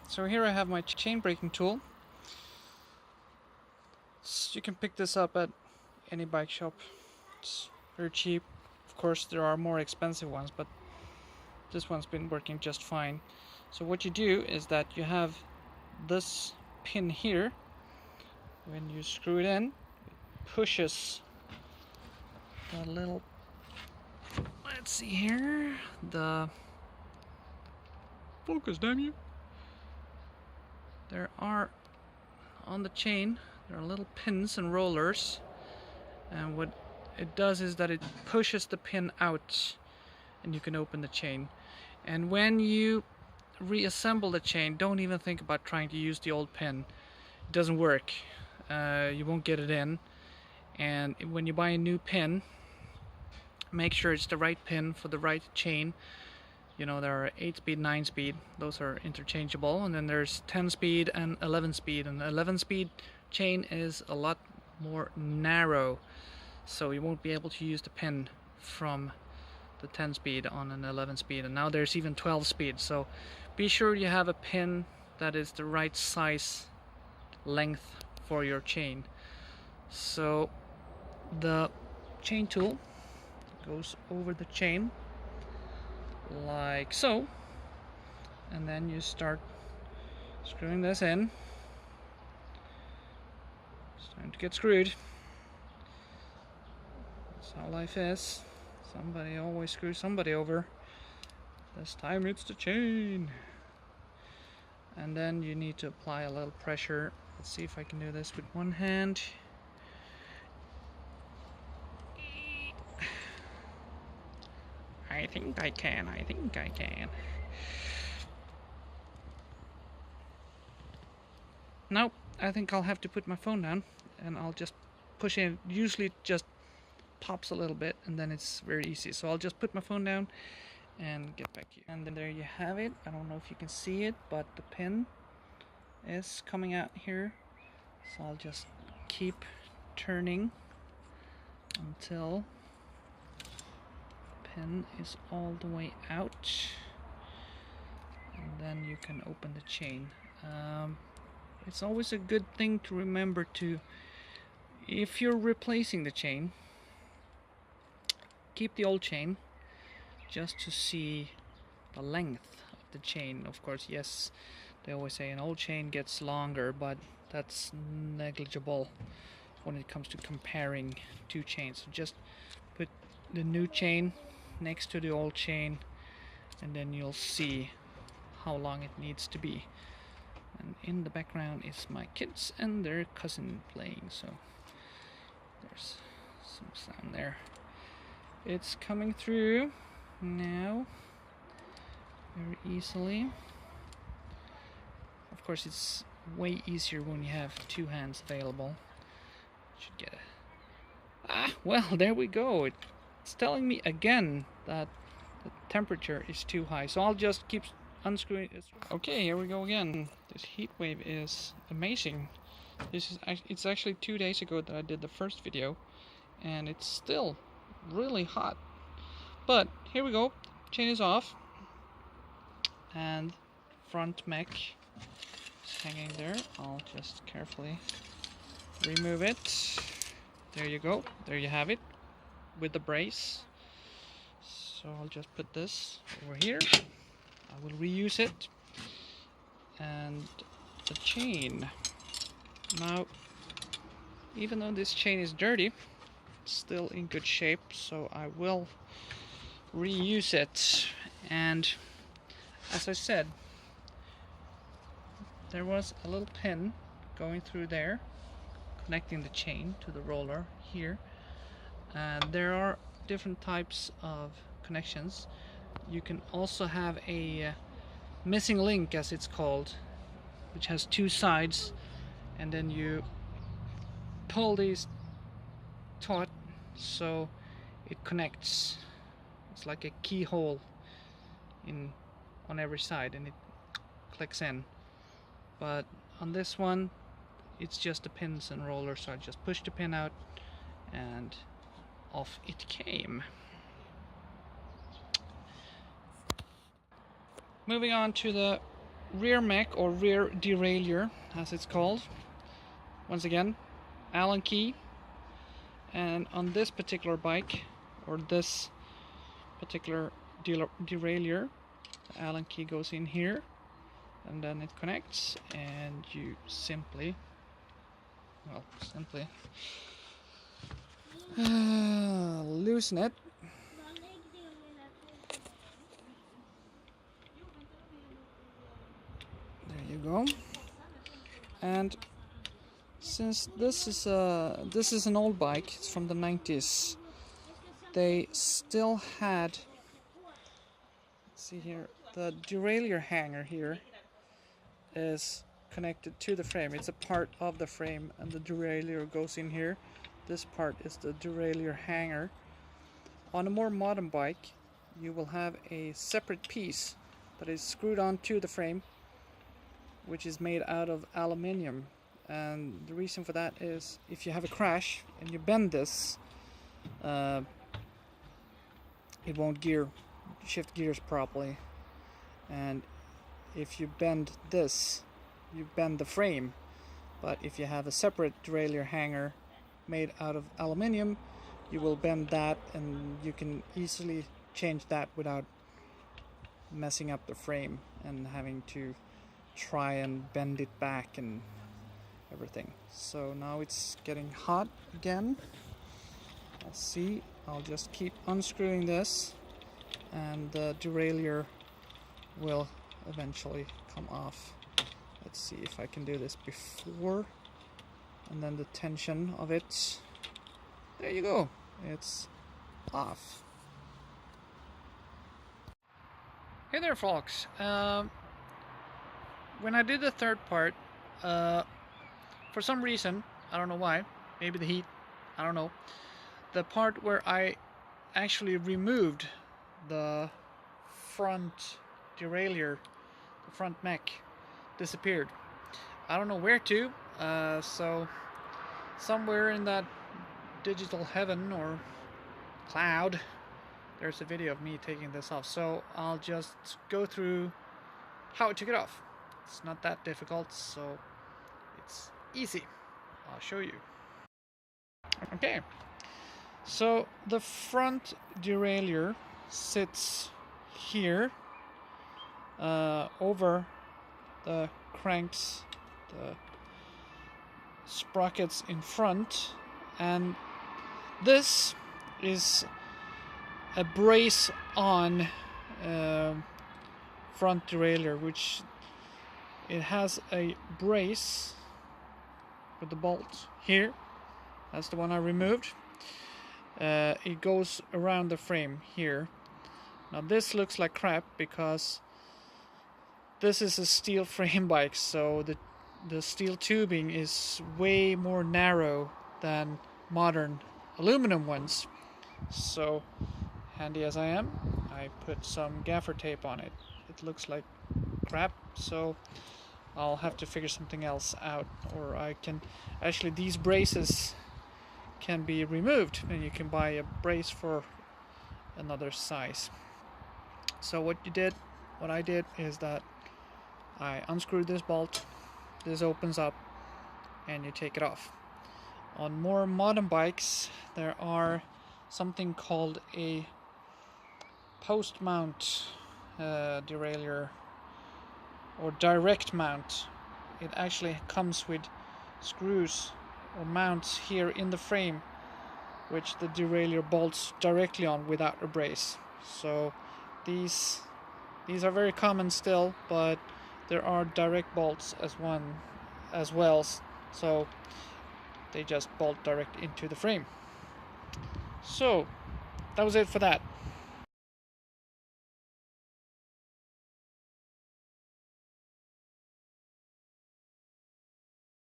So here I have my chain breaking tool. You can pick this up at any bike shop. It's very cheap. Of course there are more expensive ones, but this one's been working just fine. So what you do is that you have this pin here. When you screw it in, it pushes the little, let's see here, the focus, damn you. There are, on the chain, there are little pins and rollers, and what it does is that it pushes the pin out and you can open the chain. And when you reassemble the chain, don't even think about trying to use the old pin. It doesn't work. You won't get it in. And when you buy a new pin, make sure it's the right pin for the right chain. You know, there are 8-speed, 9-speed, those are interchangeable, and then there's 10-speed and 11-speed, and the 11-speed chain is a lot more narrow, so you won't be able to use the pin from the 10-speed on an 11-speed, and now there's even 12-speed, so be sure you have a pin that is the right size length for your chain. So the chain tool goes over the chain like so, and then you start screwing this in. It's time to get screwed. That's how life is. Somebody always screws somebody over. This time it's the chain. And then you need to apply a little pressure. Let's see if I can do this with one hand. I think I can. Nope, I think I'll have to put my phone down and I'll just push in. Usually it just pops a little bit and then it's very easy. So I'll just put my phone down and get back to you. And then there you have it. I don't know if you can see it, but the pin is coming out here. So I'll just keep turning until pin is all the way out, and then you can open the chain. It's always a good thing to remember to, if you're replacing the chain, keep the old chain just to see the length of the chain. Of course, yes, they always say an old chain gets longer, but that's negligible when it comes to comparing two chains. So just put the new chain next to the old chain and then you'll see how long it needs to be. And in the background is my kids and their cousin playing, so there's some sound there. It's coming through now very easily. Of course it's way easier when you have two hands available. Should get it. Well, there we go. It's telling me again that the temperature is too high, so I'll just keep unscrewing it. Okay, here we go again. This heat wave is amazing. It's actually 2 days ago that I did the first video, and it's still really hot. But here we go. Chain is off, and front mech is hanging there. I'll just carefully remove it. There you go. There you have it, with the brace. So I'll just put this over here. I will reuse it. And the chain. Now, even though this chain is dirty, it's still in good shape, so I will reuse it. And as I said, there was a little pin going through there, connecting the chain to the roller here. And there are different types of connections. You can also have a missing link, as it's called, which has two sides, and then you pull these taut so it connects. It's like a keyhole on every side, and it clicks in. But on this one, it's just the pins and rollers, so I just push the pin out and off it came. Moving on to the rear mech or rear derailleur, as it's called. Once again, Allen key. And on this particular bike, or this particular derailleur, the Allen key goes in here, and then it connects, and you simply loosen it. There you go. And since this is an old bike, it's from the 90s, they still had, let's see here, the derailleur hanger here is connected to the frame. It's a part of the frame, and the derailleur goes in here. This part is the derailleur hanger. On a more modern bike, you will have a separate piece that is screwed onto the frame, which is made out of aluminium. And the reason for that is if you have a crash and you bend this, it won't shift gears properly. And if you bend this, you bend the frame. But if you have a separate derailleur hanger made out of aluminium, you will bend that, and you can easily change that without messing up the frame and having to try and bend it back and everything. So now it's getting hot again. Let's see, I'll just keep unscrewing this, and the derailleur will eventually come off. Let's see if I can do this before, and then the tension of it, there you go, it's off. Hey there folks, when I did the third part, for some reason, I don't know why, maybe the heat, I don't know, the part where I actually removed the front derailleur, the front mech, disappeared. I don't know where to, so somewhere in that digital heaven or cloud, there's a video of me taking this off. So I'll just go through how I took it off. It's not that difficult, so it's easy. I'll show you. Okay, so the front derailleur sits here over the cranks, the sprockets in front, and this is a brace on front derailleur, which it has a brace with the bolt here. That's the one I removed. It goes around the frame here. Now this looks like crap because this is a steel frame bike, so the steel tubing is way more narrow than modern aluminum ones. So handy as I am, I put some gaffer tape on it. It looks like crap, so I'll have to figure something else out, or I can actually, these braces can be removed and you can buy a brace for another size. So what I did is that I unscrewed this bolt, this opens up, and you take it off. On more modern bikes there are something called a post mount derailleur, or direct mount. It actually comes with screws or mounts here in the frame, which the derailleur bolts directly on without a brace. So these are very common still, but there are direct bolts as well, so they just bolt direct into the frame. So that was it for that.